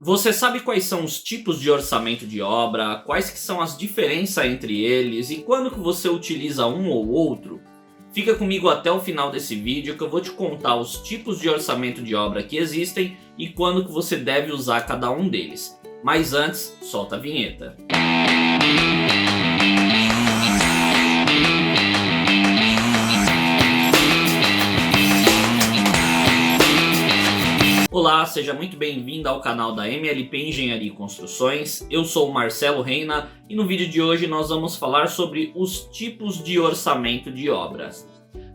Você sabe quais são os tipos de orçamento de obra, quais que são as diferenças entre eles e quando que você utiliza um ou outro? Fica comigo até o final desse vídeo que eu vou te contar os tipos de orçamento de obra que existem e quando que você deve usar cada um deles. Mas antes, solta a vinheta. Olá, seja muito bem-vindo ao canal da MLP Engenharia e Construções. Eu sou o Marcelo Reina e no vídeo de hoje nós vamos falar sobre os tipos de orçamento de obras.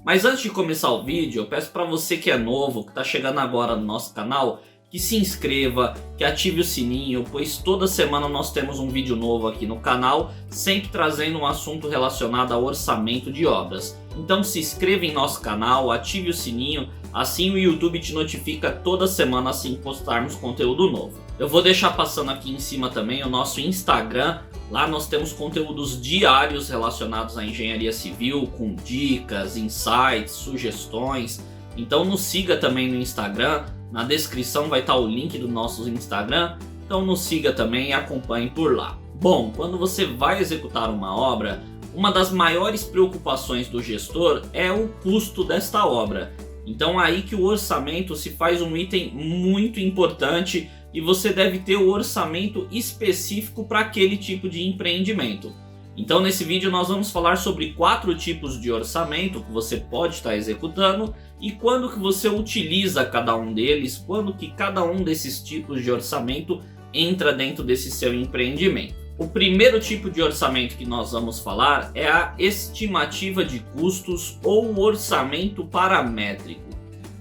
Mas antes de começar o vídeo, eu peço para você que é novo, que está chegando agora no nosso canal, que se inscreva, que ative o sininho, pois toda semana nós temos um vídeo novo aqui no canal, sempre trazendo um assunto relacionado ao orçamento de obras. Então se inscreva em nosso canal, ative o sininho, assim o YouTube te notifica toda semana assim que postarmos conteúdo novo. Eu vou deixar passando aqui em cima também o nosso Instagram. Lá nós temos conteúdos diários relacionados à engenharia civil, com dicas, insights, sugestões. Então nos siga também no Instagram. Na descrição vai estar o link do nosso Instagram. Então nos siga também e acompanhe por lá. Bom, quando você vai executar uma obra, uma das maiores preocupações do gestor é o custo desta obra. Então aí que o orçamento se faz um item muito importante e você deve ter o orçamento específico para aquele tipo de empreendimento. Então nesse vídeo nós vamos falar sobre 4 tipos de orçamento que você pode estar executando e quando que você utiliza cada um deles, quando que cada um desses tipos de orçamento entra dentro desse seu empreendimento. O primeiro tipo de orçamento que nós vamos falar é a estimativa de custos ou o orçamento paramétrico.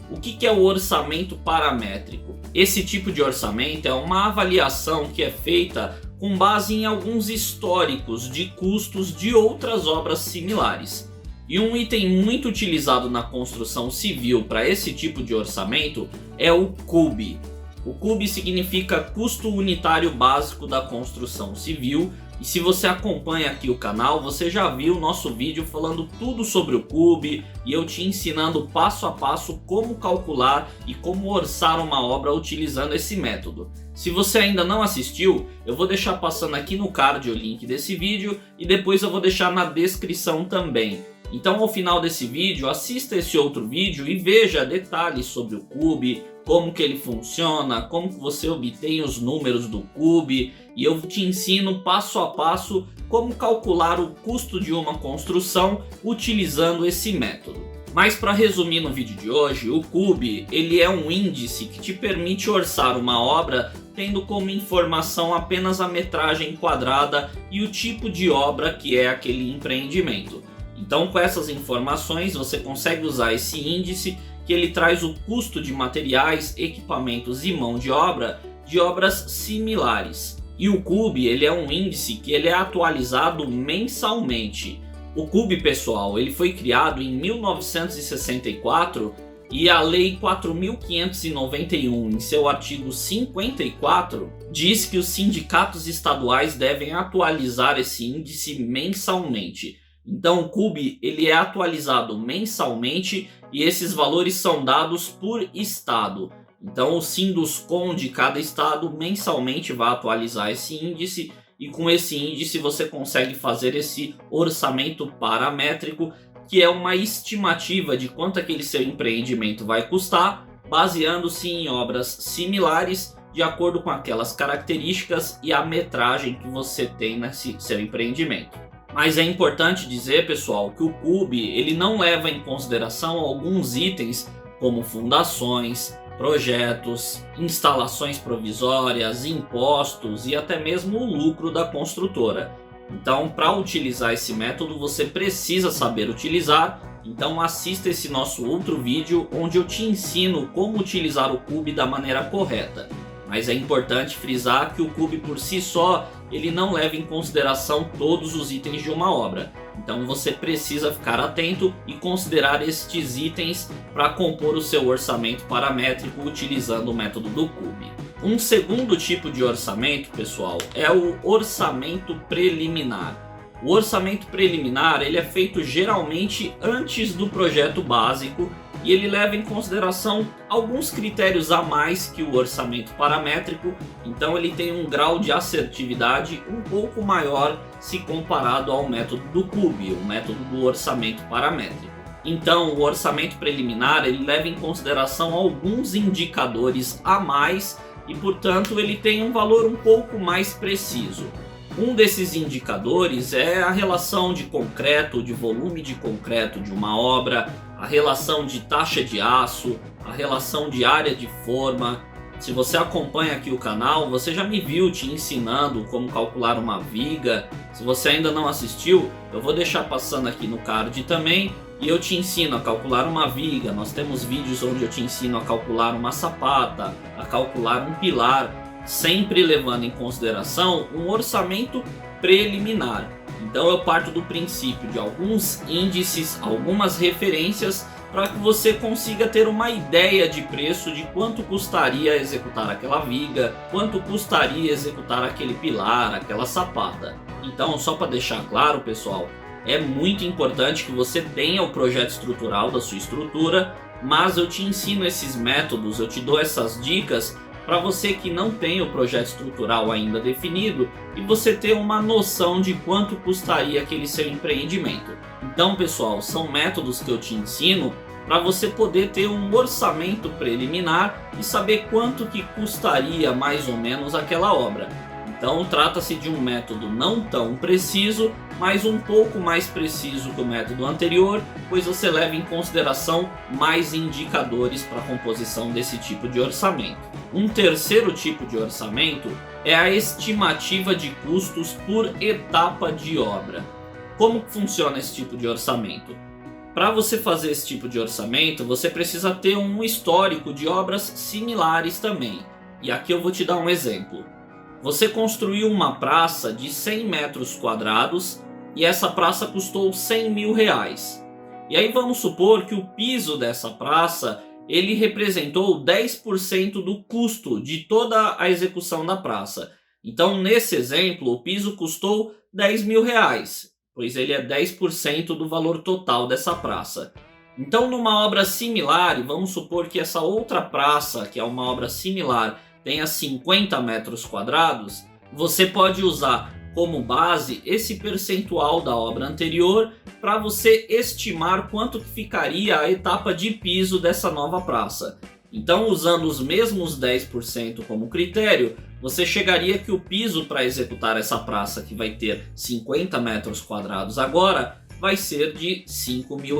O que é o orçamento paramétrico? Esse tipo de orçamento é uma avaliação que é feita com base em alguns históricos de custos de outras obras similares. E um item muito utilizado na construção civil para esse tipo de orçamento é o CUB. O CUB significa Custo Unitário Básico da Construção Civil. E se você acompanha aqui o canal, você já viu o nosso vídeo falando tudo sobre o CUB e eu te ensinando passo a passo como calcular e como orçar uma obra utilizando esse método. Se você ainda não assistiu, eu vou deixar passando aqui no card o link desse vídeo e depois eu vou deixar na descrição também. Então ao final desse vídeo, assista esse outro vídeo e veja detalhes sobre o CUB, como que ele funciona, como que você obtém os números do CUB e eu te ensino passo a passo como calcular o custo de uma construção utilizando esse método. Mas para resumir no vídeo de hoje, o CUB ele é um índice que te permite orçar uma obra tendo como informação apenas a metragem quadrada e o tipo de obra que é aquele empreendimento. Então com essas informações você consegue usar esse índice que ele traz o custo de materiais, equipamentos e mão de obra de obras similares. E o CUB ele é um índice que ele é atualizado mensalmente. O CUB, pessoal, ele foi criado em 1964 e a Lei 4.591, em seu artigo 54, diz que os sindicatos estaduais devem atualizar esse índice mensalmente. Então o CUB ele é atualizado mensalmente e esses valores são dados por estado. Então o Sinduscom de cada estado mensalmente vai atualizar esse índice e com esse índice você consegue fazer esse orçamento paramétrico, que é uma estimativa de quanto aquele seu empreendimento vai custar, baseando-se em obras similares de acordo com aquelas características e a metragem que você tem nesse seu empreendimento. Mas é importante dizer, pessoal, que o CUB ele não leva em consideração alguns itens como fundações, projetos, instalações provisórias, impostos e até mesmo o lucro da construtora. Então, para utilizar esse método, você precisa saber utilizar. Então assista esse nosso outro vídeo onde eu te ensino como utilizar o CUB da maneira correta. Mas é importante frisar que o CUB por si só ele não leva em consideração todos os itens de uma obra. Então você precisa ficar atento e considerar estes itens para compor o seu orçamento paramétrico utilizando o método do CUB. Um segundo tipo de orçamento, pessoal, é o orçamento preliminar. O orçamento preliminar ele é feito geralmente antes do projeto básico e ele leva em consideração alguns critérios a mais que o orçamento paramétrico, então ele tem um grau de assertividade um pouco maior se comparado ao método do CUB, o método do orçamento paramétrico. Então o orçamento preliminar ele leva em consideração alguns indicadores a mais e portanto ele tem um valor um pouco mais preciso. Um desses indicadores é a relação de concreto, de volume de concreto de uma obra, a relação de taxa de aço, a relação de área de forma. Se você acompanha aqui o canal, você já me viu te ensinando como calcular uma viga. Se você ainda não assistiu, eu vou deixar passando aqui no card também e eu te ensino a calcular uma viga. Nós temos vídeos onde eu te ensino a calcular uma sapata, a calcular um pilar, sempre levando em consideração um orçamento preliminar. Então eu parto do princípio de alguns índices, algumas referências para que você consiga ter uma ideia de preço de quanto custaria executar aquela viga, quanto custaria executar aquele pilar, aquela sapata. Então, só para deixar claro, pessoal, é muito importante que você tenha o projeto estrutural da sua estrutura, mas eu te ensino esses métodos, eu te dou essas dicas para você que não tem o projeto estrutural ainda definido e você ter uma noção de quanto custaria aquele seu empreendimento. Então, pessoal, são métodos que eu te ensino para você poder ter um orçamento preliminar e saber quanto que custaria mais ou menos aquela obra. Então trata-se de um método não tão preciso, mas um pouco mais preciso que o método anterior, pois você leva em consideração mais indicadores para a composição desse tipo de orçamento. Um terceiro tipo de orçamento é a estimativa de custos por etapa de obra. Como funciona esse tipo de orçamento? Para você fazer esse tipo de orçamento, você precisa ter um histórico de obras similares também. E aqui eu vou te dar um exemplo. Você construiu uma praça de 100 metros quadrados e essa praça custou R$100 mil. E aí vamos supor que o piso dessa praça ele representou 10% do custo de toda a execução da praça. Então nesse exemplo o piso custou R$10 mil, pois ele é 10% do valor total dessa praça. Então numa obra similar, e vamos supor que essa outra praça, que é uma obra similar, tenha 50 metros quadrados, você pode usar como base esse percentual da obra anterior para você estimar quanto que ficaria a etapa de piso dessa nova praça. Então, usando os mesmos 10% como critério, você chegaria que o piso para executar essa praça, que vai ter 50 metros quadrados agora, vai ser de R$5 mil.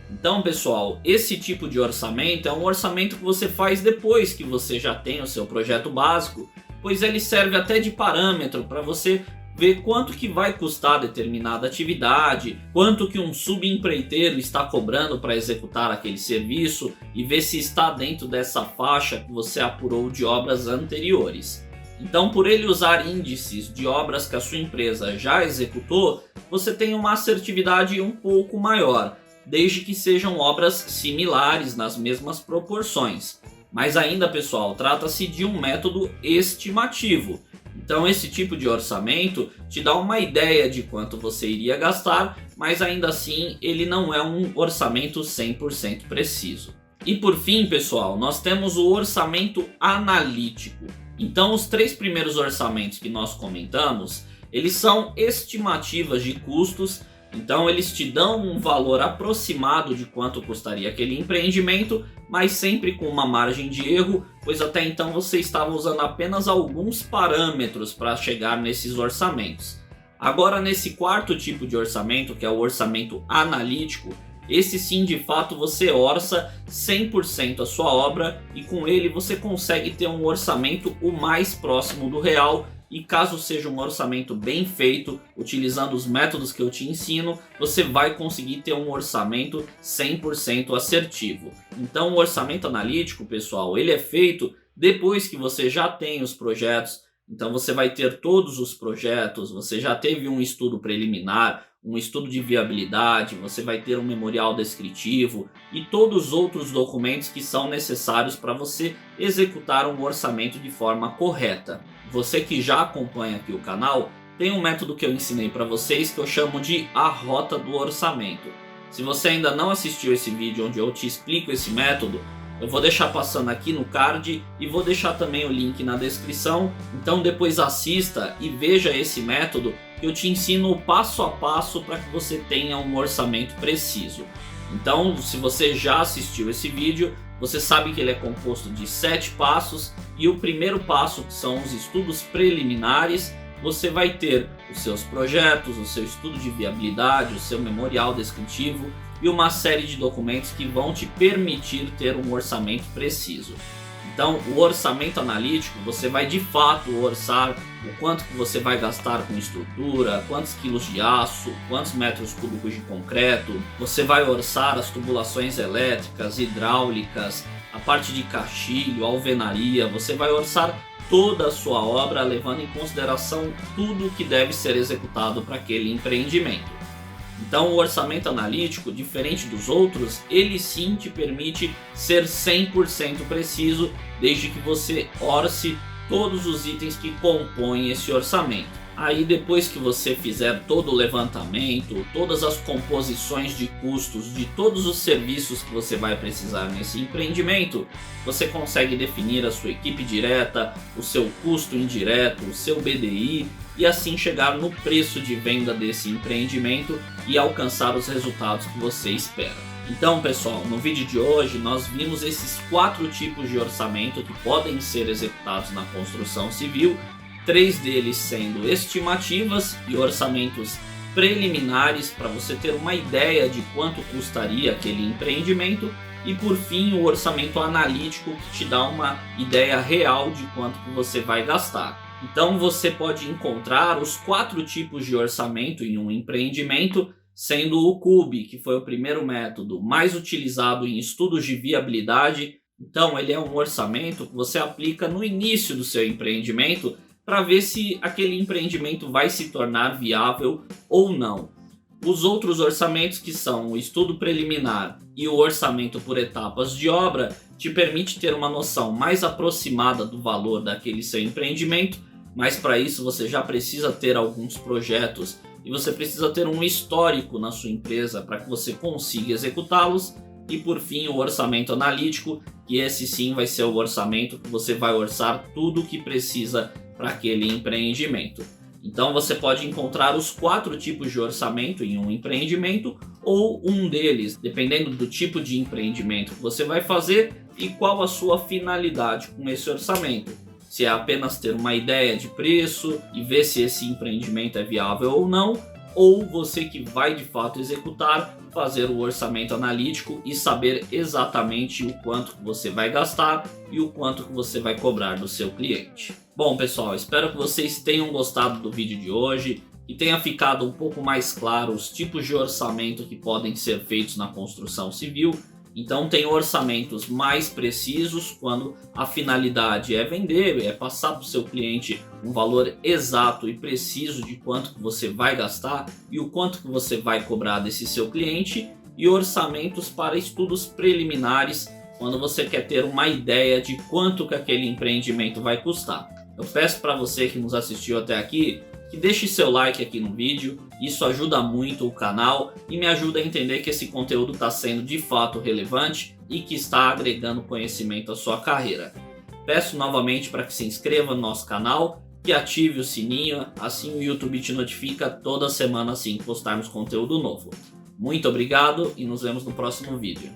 Então, pessoal, esse tipo de orçamento é um orçamento que você faz depois que você já tem o seu projeto básico, pois ele serve até de parâmetro para você ver quanto que vai custar determinada atividade, quanto que um subempreiteiro está cobrando para executar aquele serviço e ver se está dentro dessa faixa que você apurou de obras anteriores. Então, por ele usar índices de obras que a sua empresa já executou, você tem uma assertividade um pouco maior, desde que sejam obras similares nas mesmas proporções. Mas ainda, pessoal, trata-se de um método estimativo. Então esse tipo de orçamento te dá uma ideia de quanto você iria gastar, mas ainda assim ele não é um orçamento 100% preciso. E por fim, pessoal, nós temos o orçamento analítico. Então os três primeiros orçamentos que nós comentamos, eles são estimativas de custos. Então eles te dão um valor aproximado de quanto custaria aquele empreendimento, mas sempre com uma margem de erro, pois até então você estava usando apenas alguns parâmetros para chegar nesses orçamentos. Agora nesse quarto tipo de orçamento, que é o orçamento analítico, esse sim de fato você orça 100% a sua obra e com ele você consegue ter um orçamento o mais próximo do real. E caso seja um orçamento bem feito, utilizando os métodos que eu te ensino, você vai conseguir ter um orçamento 100% assertivo. Então o orçamento analítico, pessoal, ele é feito depois que você já tem os projetos. Então você vai ter todos os projetos, você já teve um estudo preliminar, um estudo de viabilidade, você vai ter um memorial descritivo e todos os outros documentos que são necessários para você executar um orçamento de forma correta. Você que já acompanha aqui o canal, tem um método que eu ensinei para vocês que eu chamo de a rota do orçamento. Se você ainda não assistiu esse vídeo onde eu te explico esse método, eu vou deixar passando aqui no card e vou deixar também o link na descrição. Então depois assista e veja esse método que eu te ensino passo a passo para que você tenha um orçamento preciso. Então, se você já assistiu esse vídeo, você sabe que ele é composto de 7 passos e o primeiro passo, que são os estudos preliminares, você vai ter os seus projetos, o seu estudo de viabilidade, o seu memorial descritivo e uma série de documentos que vão te permitir ter um orçamento preciso. Então, o orçamento analítico, você vai de fato orçar o quanto que você vai gastar com estrutura, quantos quilos de aço, quantos metros cúbicos de concreto, você vai orçar as tubulações elétricas, hidráulicas, a parte de caixilho, alvenaria, você vai orçar toda a sua obra levando em consideração tudo que deve ser executado para aquele empreendimento. Então o orçamento analítico, diferente dos outros, ele sim te permite ser 100% preciso, desde que você orce todos os itens que compõem esse orçamento. Aí depois que você fizer todo o levantamento, todas as composições de custos de todos os serviços que você vai precisar nesse empreendimento, você consegue definir a sua equipe direta, o seu custo indireto, o seu BDI e assim chegar no preço de venda desse empreendimento e alcançar os resultados que você espera. Então pessoal, no vídeo de hoje nós vimos esses 4 tipos de orçamento que podem ser executados na construção civil, 3 deles sendo estimativas e orçamentos preliminares para você ter uma ideia de quanto custaria aquele empreendimento, e por fim o orçamento analítico, que te dá uma ideia real de quanto que você vai gastar. Então você pode encontrar os 4 tipos de orçamento em um empreendimento, sendo o CUB, que foi o primeiro método mais utilizado em estudos de viabilidade. Então ele é um orçamento que você aplica no início do seu empreendimento para ver se aquele empreendimento vai se tornar viável ou não. Os outros orçamentos, que são o estudo preliminar e o orçamento por etapas de obra, te permite ter uma noção mais aproximada do valor daquele seu empreendimento, mas para isso você já precisa ter alguns projetos e você precisa ter um histórico na sua empresa para que você consiga executá-los. E por fim o orçamento analítico, que esse sim vai ser o orçamento que você vai orçar tudo o que precisa para aquele empreendimento. Então você pode encontrar os 4 tipos de orçamento em um empreendimento, ou um deles, dependendo do tipo de empreendimento que você vai fazer e qual a sua finalidade com esse orçamento. Se é apenas ter uma ideia de preço e ver se esse empreendimento é viável ou não, ou você que vai de fato executar, fazer o orçamento analítico e saber exatamente o quanto que você vai gastar e o quanto que você vai cobrar do seu cliente. Bom pessoal, espero que vocês tenham gostado do vídeo de hoje e tenha ficado um pouco mais claro os tipos de orçamento que podem ser feitos na construção civil. Então tem orçamentos mais precisos quando a finalidade é vender, é passar para o seu cliente um valor exato e preciso de quanto que você vai gastar e o quanto que você vai cobrar desse seu cliente, e orçamentos para estudos preliminares quando você quer ter uma ideia de quanto que aquele empreendimento vai custar. Eu peço para você que nos assistiu até aqui que deixe seu like aqui no vídeo, isso ajuda muito o canal e me ajuda a entender que esse conteúdo está sendo de fato relevante e que está agregando conhecimento à sua carreira. Peço novamente para que se inscreva no nosso canal e ative o sininho, assim o YouTube te notifica toda semana assim que postarmos conteúdo novo. Muito obrigado e nos vemos no próximo vídeo.